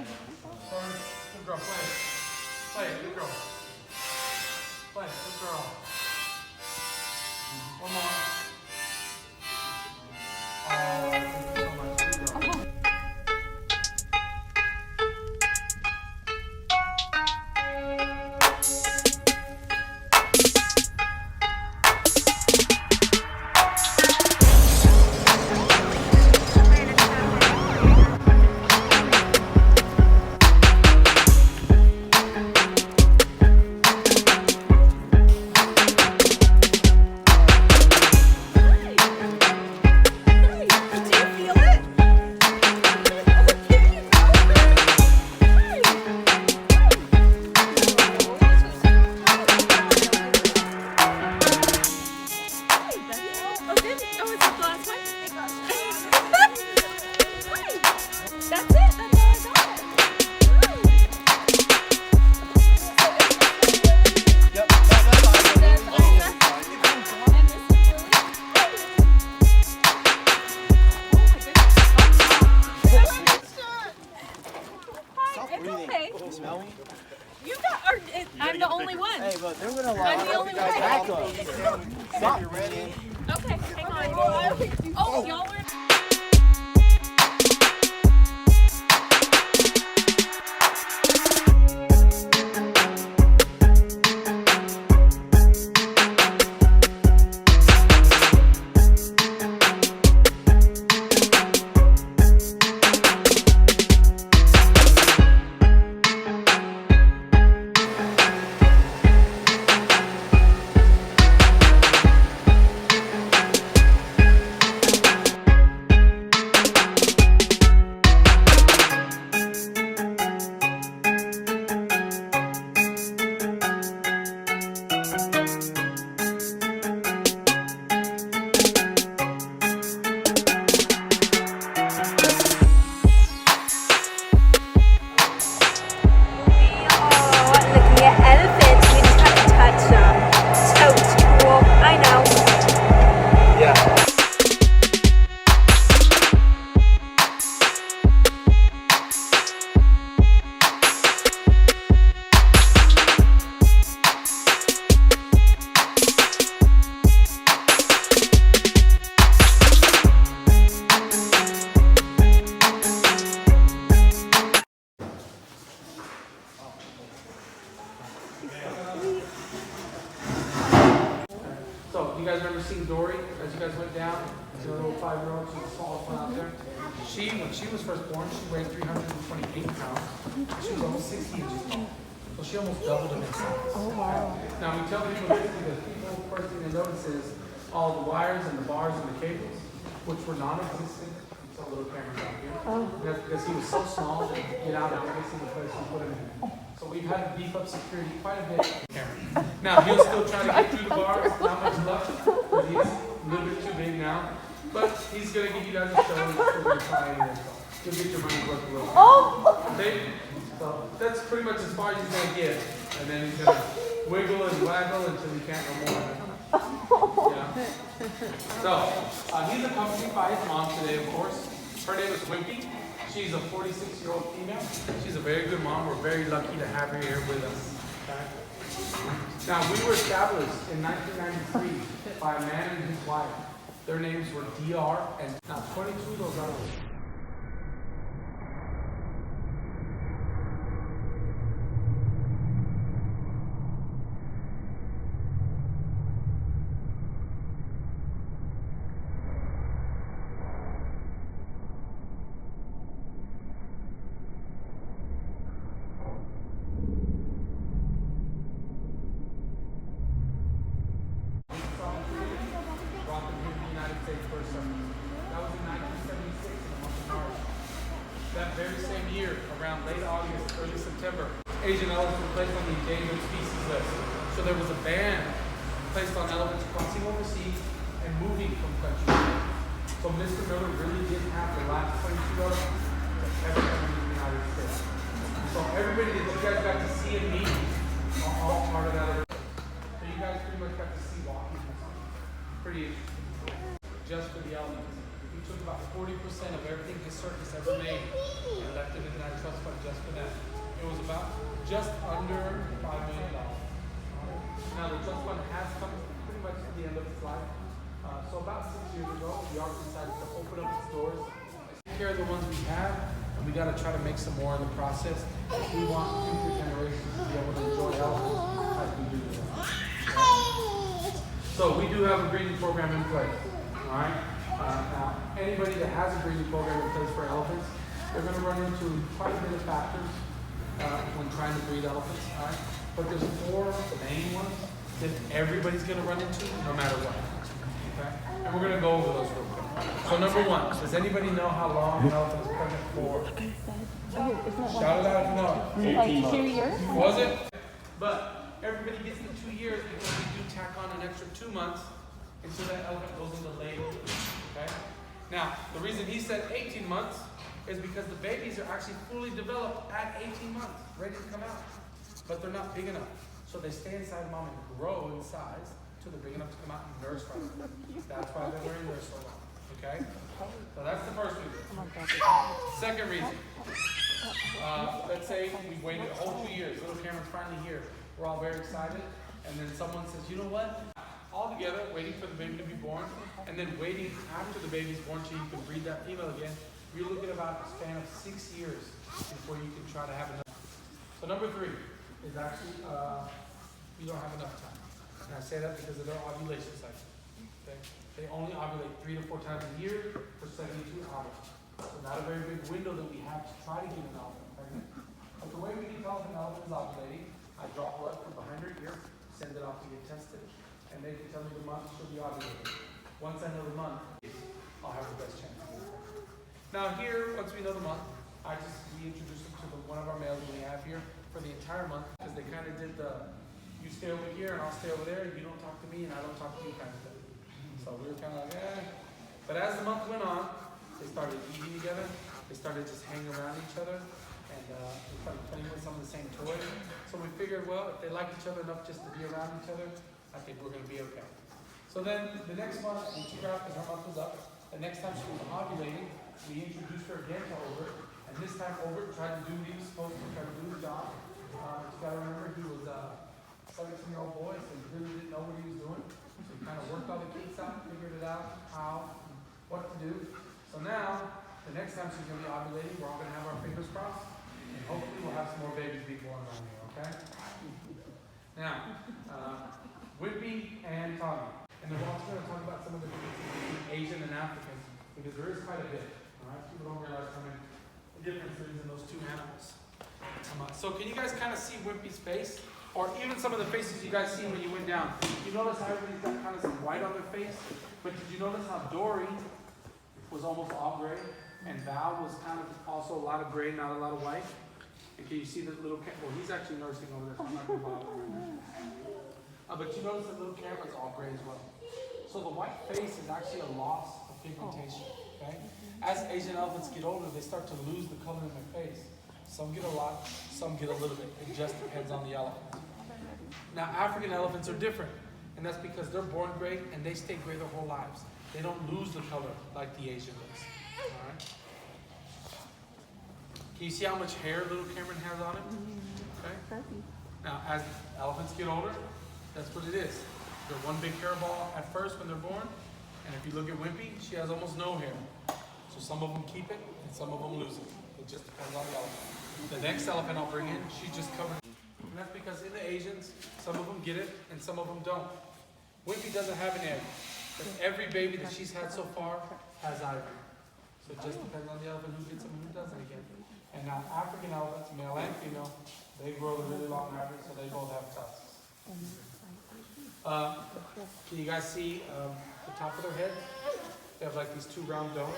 Good girl, play. Play, good girl. Play, good girl. One more. Oh, thank you so much. Good girl. I'm the only one. Hey, but they're gonna lie. I'm the only one. Back up. Stop ready. Okay, hang on. Oh, y'all were. So, you guys remember seeing Dory as you guys went down? The little 5-year-old, she was the smallest one out there. When she was first born, she weighed 328 pounds. She was almost 60 inches tall. So she almost doubled in size. Oh, wow. Now, we tell people this because people, first thing they notice is all the wires and the bars and the cables, which were non-existent. You saw little cameras out here. That's because he was so small that he could get out of every single place we put him in. So we've had to beef up security quite a bit. Now, he'll still try to get through the bars, not much luck, because he's a little bit too big now. But he's going to give you guys a show, and we're going to try it. You'll get your money worth a little bit. Okay? So that's pretty much as far as he's going to get. And then he's going to wiggle and waggle until he can't no more. Yeah. So, he's accompanied by his mom today, of course. Her name is Wimpy. She's a 46-year-old female. She's a very good mom. We're very lucky to have her here with us. Okay? Now, we were established in 1993 by a man and his wife. Their names were DR and now 22 of those are that very same year, around late August, early September, Asian elephants were placed on the endangered species list. So there was a ban placed on elephants crossing overseas and moving from country. So Mr. Miller really did have the last 22 elephants that ever come into the United States. So everybody that you guys got to see and meet are all part of that. So you guys pretty much got to see walking. Pretty just for the elephants. We took about 40% of everything his circus ever made and left it in that trust fund just for that. It was about just under $5 million. Now the trust fund has come pretty much to the end of its life. So about 6 years ago, the ark decided to open up its doors, take care of the ones we have, and we got to try to make some more in the process. We want future generations to be able to enjoy elephants as we do them. So we do have a breeding program in place. All right. Now, anybody that has a breeding program in place for elephants, they're going to run into quite a bit of factors when trying to breed elephants. All right. But there's 4 main ones that everybody's going to run into no matter what. Okay? And we're going to go over those real quick. So number 1, does anybody know how long an elephant is pregnant for? Shout it out if you know. Like 2 years? Was it? But everybody gets the 2 years because we do tack on an extra 2 months until that elephant goes into labor. Okay? Now, the reason he said 18 months is because the babies are actually fully developed at 18 months, ready to come out. But they're not big enough. So they stay inside mom and grow in size until they're big enough to come out and nurse from them. That's why they're wearing nurse so long. Okay? So that's the first reason. Second reason. Let's say we waited a whole 2 years. Little Cameron's finally here. We're all very excited. And then someone says, you know what? All together, waiting for the baby to be born, and then waiting after the baby's born so you can breed that female again, you're looking about a span of 6 years before you can try to have another. So number 3 is actually, you don't have enough time. And I say that because of their ovulation cycle. Okay? They only ovulate 3 to 4 times a year for 72 hours. So not a very big window that we have to try to get an elephant pregnant. But the way we can tell if an elephant is ovulating, I draw blood from behind her ear, send it off to get tested, and they can tell me the month she'll be ovulating. Once I know the month, I'll have the best chance. Now here, once we know the month, we introduce them to one of our males that we have here for the entire month, because they kind of did the, you stay over here and I'll stay over there, you don't talk to me and I don't talk to you kind of thing. So we were kind of like, eh. But as the month went on, they started eating together, they started just hanging around each other, and they started playing with some of the same toys. So we figured, well, if they like each other enough just to be around each other, I think we're going to be okay. So then the next month, we took her out because her month was up. The next time she was ovulating, we introduced her again to Obert. And this time Obert tried to do what he was supposed to, try to do the job. You got to remember, he was a 17-year-old boy, so he really didn't know what he was doing. So he kind of worked all the kinks out, figured it out, how, what to do. So now, the next time she's going to be ovulating, we're all going to have our fingers crossed. And hopefully we'll have some more babies be born around here, okay? Now, Whippy and Tommy. And then we're also going to talk about some of the differences between Asian and African, because there is quite a bit. All right? People don't realize how many differences in those 2 animals. So can you guys kind of see Whippy's face? Or even some of the faces you guys see when you went down. You notice how everybody's got kind of some white on their face? But did you notice how Dory was almost all gray? And Val was kind of also a lot of gray, not a lot of white? And can you see the little cat? Well, he's actually nursing over there, so I'm not going to bother him. But you notice the little camera's all gray as well. So the white face is actually a loss of pigmentation, okay? As Asian elephants get older, they start to lose the color in their face. Some get a lot, some get a little bit. It just depends on the elephant. Now, African elephants are different, and that's because they're born gray and they stay gray their whole lives. They don't lose the color like the Asian does, all right? Can you see how much hair little Cameron has on him? Okay. Now, as elephants get older, that's what it is. They're one big hairball at first when they're born, and if you look at Wimpy, she has almost no hair. So some of them keep it, and some of them lose it. It just depends on the elephant. The next elephant I'll bring in, she's just covered. And that's because in the Asians, some of them get it, and some of them don't. Wimpy doesn't have an egg, but every baby that she's had so far has ivory. So it just depends on the elephant who gets them and who doesn't again. And now African elephants, male and female, they grow a really long ivory, so they both have tusks. Can you guys see the top of their head? They have like these 2 round domes.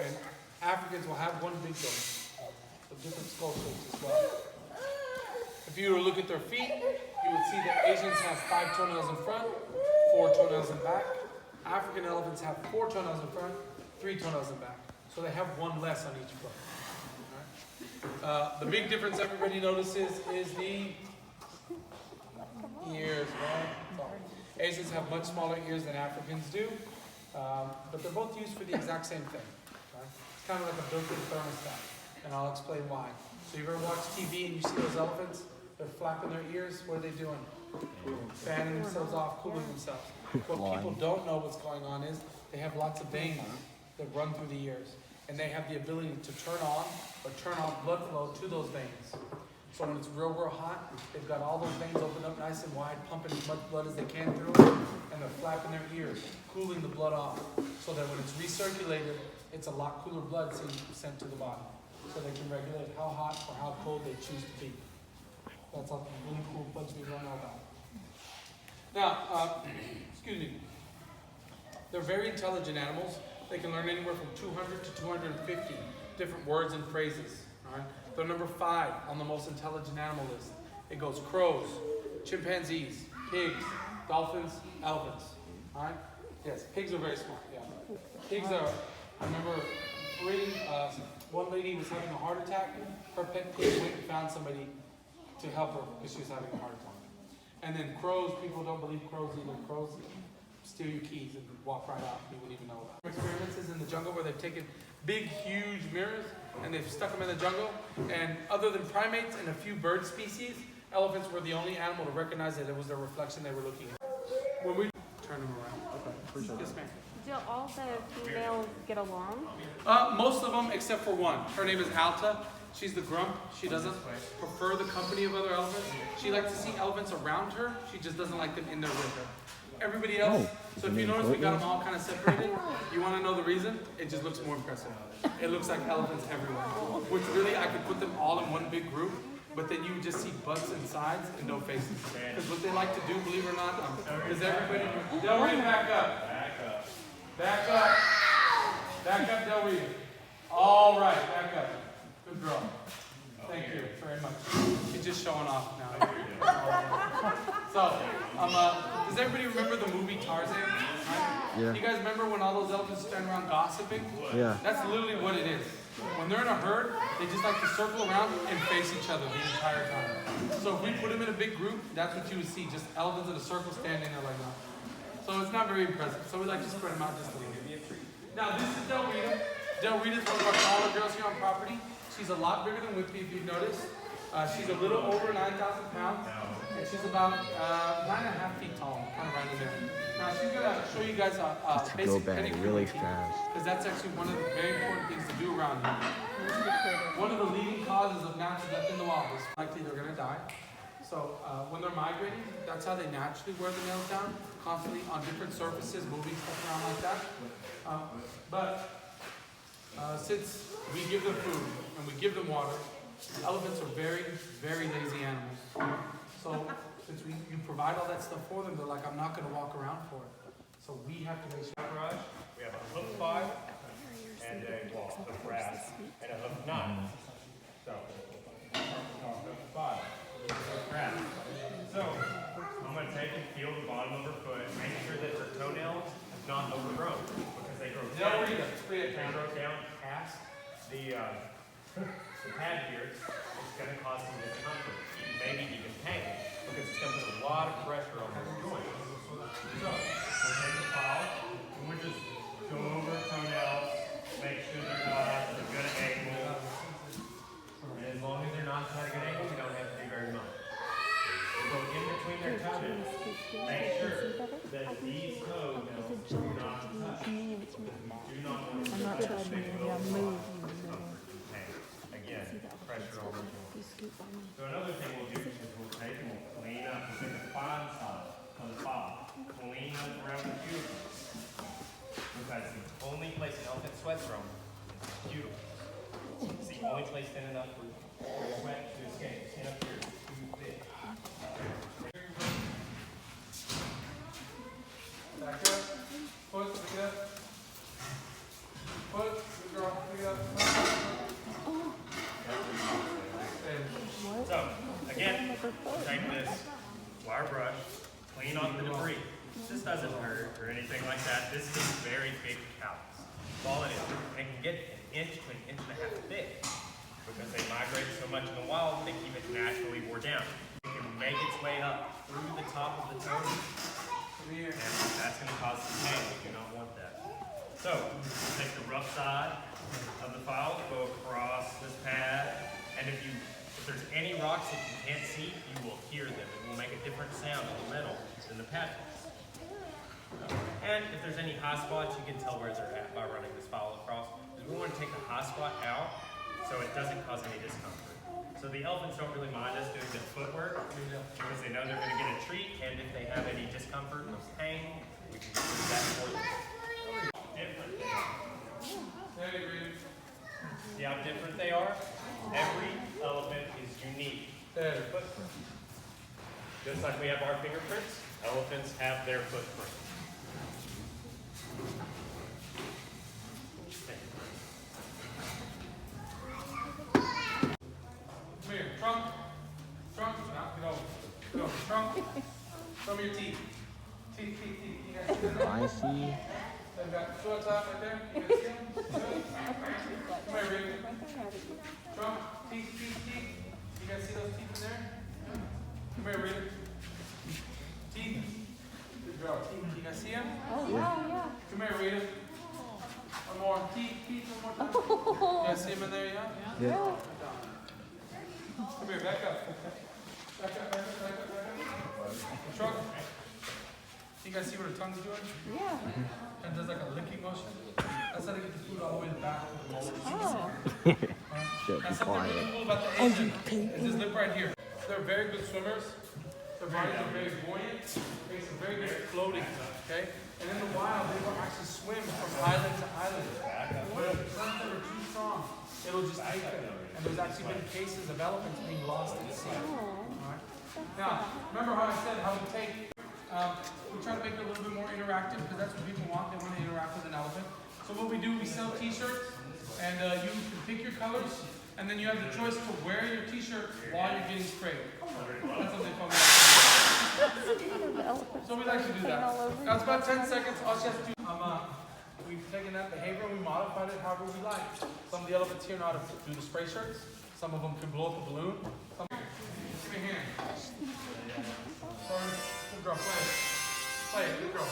And Africans will have one big dome. So different skull shapes as well. If you were to look at their feet, you would see that Asians have 5 toenails in front, 4 toenails in back. African elephants have 4 toenails in front, 3 toenails in back. So they have 1 less on each foot. Right? The big difference everybody notices is the ears, right? So, Asians have much smaller ears than Africans do, but they're both used for the exact same thing. It's kind of like a built-in thermostat, and I'll explain why. So you ever watch TV and you see those elephants? They're flapping their ears. What are they doing? Fanning themselves off, cooling themselves. What people don't know what's going on is they have lots of veins that run through the ears, and they have the ability to turn on or turn off blood flow to those veins. So when it's real hot, they've got all those veins opened up nice and wide, pumping as much blood as they can through them, and they're flapping their ears, cooling the blood off, so that when it's recirculated, it's a lot cooler blood sent to the body, so they can regulate how hot or how cold they choose to be. That's a really cool bunch we don't know about. Now, excuse me. They're very intelligent animals. They can learn anywhere from 200 to 250 different words and phrases. All right? They're number 5 on the most intelligent animal list. It goes crows, chimpanzees, pigs, dolphins, elephants. All right? Yes, pigs are very smart. Yeah. Pigs are. I remember reading. One lady was having a heart attack. Her pet pig went and found somebody to help her because she was having a heart attack. And then crows, people don't believe crows either. Crows steal your keys and walk right out. You wouldn't even know about it. Experiences in the jungle where they've taken big, huge mirrors and they've stuck them in the jungle. And other than primates and a few bird species, elephants were the only animal to recognize that it was their reflection they were looking at. When we turn them around. Okay, appreciate it. Yes, ma'am. Do all the females get along? Most of them except for one. Her name is Alta. She's the grump. She doesn't prefer the company of other elephants. She likes to see elephants around her. She just doesn't like them in there with her. Everybody else, so if you notice we got them all kind of separated. You want to know the reason? It just looks more impressive. It looks like elephants everywhere. Which really, I could put them all in one big group, but then you would just see butts and sides and no faces. Because what they like to do, believe it or not, is everybody, Del Rey, back up. Back up. Back up, Del Rey. All right, back up. Good girl. Thank you very much. She's just showing off now. So, does everybody remember the movie Tarzan? Right? Yeah. You guys remember when all those elephants stand around gossiping? Yeah. That's literally what it is. When they're in a herd, they just like to circle around and face each other the entire time. So if we put them in a big group, that's what you would see, just elephants in a circle standing there like that. So it's not very impressive. So we like to spread them out just a little bit. Now this is Del Rita. Del Rita is one of our smaller girls here on property. She's a lot bigger than Whitby, if you've noticed. She's a little over 9,000 pounds, and she's about 9.5 feet tall, kind of right in there. Now she's gonna show you guys a basic Go back pedigree really routine, fast. because that's actually one of the very important things to do around here. One of the leading causes of natural death in the wild is likely they're gonna die. So when they're migrating, that's how they naturally wear the nails down, constantly on different surfaces, moving stuff around like that. Since we give them food and we give them water, elephants are very, very lazy animals. So since you provide all that stuff for them, they're like, I'm not going to walk around for it. So we have to make sure. Brush. We have a hoof 5 and a hoof brass and a hoof 9. So hoof 5, hoof brass. So I'm going to take and feel the bottom of her foot, make sure that her toenails have not overgrown because they grow down. They grow down past the pad here. It's going to cause some discomfort, maybe even pain, because it's going to put a lot of pressure on those joints. So we'll take the file and we'll just go over toenails, make sure they're not at a good angle. And as long as they're not at a good angle, we don't have to do very much. We'll go in between their toenails. Make sure that these toenails do not touch. Do not want to touch. They will move. Again, pressure on the joint. So another thing we'll do is we'll take and we'll clean up. We'll take a fine side on the bottom. Clean up around the cuticles. Because the only place an elephant sweats from is the cuticles. It's the only place thin enough for sweat to escape. Stand up here, it's too thick. Back up. Foot, pick it up. Foot, good girl, pick it up. So, again, take this wire brush, clean off the debris. This doesn't hurt or anything like that. This is very big callus. That's all it is. It can get an inch to an inch and a half thick because they migrate so much in the wild, they keep it naturally wore down. It can make its way up through the top of the toe, and that's going to cause some pain. We do not want that. So, take the rough side, of the file go across this pad, and if there's any rocks that you can't see, you will hear them. It will make a different sound in the metal than the pad does. And if there's any high spots, you can tell where they're at by running this file across. Because we want to take the high spot out so it doesn't cause any discomfort. So the elephants don't really mind us doing the footwork because they know they're going to get a treat, and if they have any discomfort or pain, we can do that for them. Different they are. See how different they are? Every elephant is unique. Their footprint. Just like we have our fingerprints, elephants have their footprint. Come here, trunk. Trunk, now, get over. Get over, trunk. Show me your teeth. Teeth. You guys see them? I see. They've got short top right there. You guys see them? Come here, Rick. Trunk, teeth. You guys see those teeth in there? Come here, Rick. Teeth. Good girl. Teeth. You guys see them? Oh, wow, yeah. Come here, Rita. One more. Teeth, one more time. You guys see them in there, yeah? Yeah. Come here, back up. Back up. Truck. You guys see what her tongue's doing? Yeah. And does like a licking motion. That's how they get the food all the way to the back of the molar. Oh. That's something really cool about the Asian. Is this lip right here. They're very good swimmers. Their bodies are very buoyant. They have very good at floating. Okay? And in the wild, they will actually swim from island to island. But if the currents are too strong, it'll just take them. And there's actually been cases of elephants being lost at sea. Alright? Now, remember how I said how we take, we try to make it a little bit more interactive because that's what people want. They want to interact with an elephant. So what we do, we sell t-shirts and you can pick your colors and then you have the choice to wear your t-shirt while you're getting sprayed. That's what they call it. So we like to do that. That's about 10 seconds. All you have to do, we've taken that behavior and we modified it however we like. Some of the elephants here know how to do the spray shirts. Some of them can blow up a balloon. Some, give me a hand. Good girl, play it. Play it, good girl.